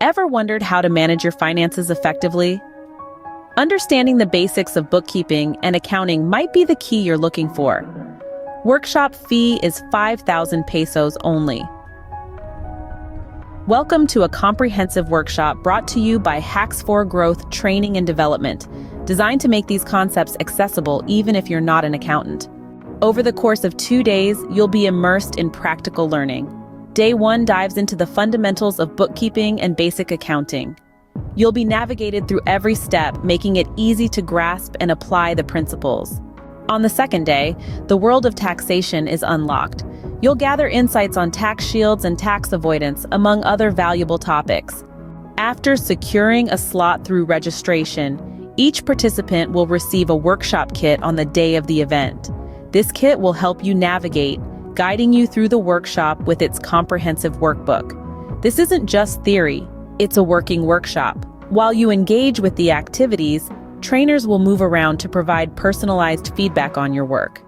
Ever wondered how to manage your finances effectively? Understanding the basics of bookkeeping and accounting might be the key you're looking for. Workshop fee is 5,000 pesos only. Welcome to a comprehensive workshop brought to you by Hacks for Growth Training and Development, designed to make these concepts accessible even if you're not an accountant. Over the course of 2 days, you'll be immersed in practical learning. Day 1 dives into the fundamentals of bookkeeping and basic accounting. You'll be navigated through every step, making it easy to grasp and apply the principles. On the second day, the world of taxation is unlocked. You'll gather insights on tax shields and tax avoidance, among other valuable topics. After securing a slot through registration, each participant will receive a workshop kit on the day of the event. This kit will help you navigate, guiding you through the workshop with its comprehensive workbook. This isn't just theory, it's a working workshop. While you engage with the activities, trainers will move around to provide personalized feedback on your work.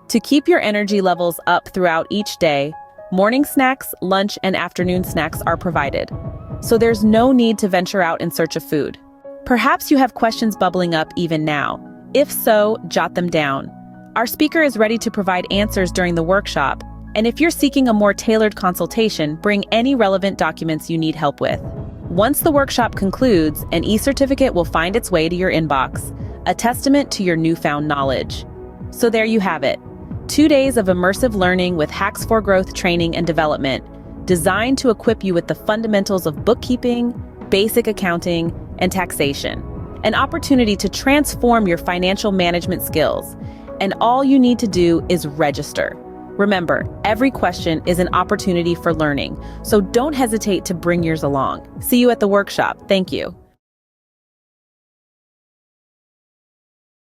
To keep your energy levels up throughout each day, morning snacks, lunch, and afternoon snacks are provided. So there's no need to venture out in search of food. Perhaps you have questions bubbling up even now. If so, jot them down. Our speaker is ready to provide answers during the workshop, and if you're seeking a more tailored consultation, bring any relevant documents you need help with. Once the workshop concludes, an e-certificate will find its way to your inbox, a testament to your newfound knowledge. So there you have it, 2 days of immersive learning with Hacks for Growth Training and Development, designed to equip you with the fundamentals of bookkeeping, basic accounting, and taxation. An opportunity to transform your financial management skills. And all you need to do is register. Remember, every question is an opportunity for learning, so don't hesitate to bring yours along. See you at the workshop. Thank you.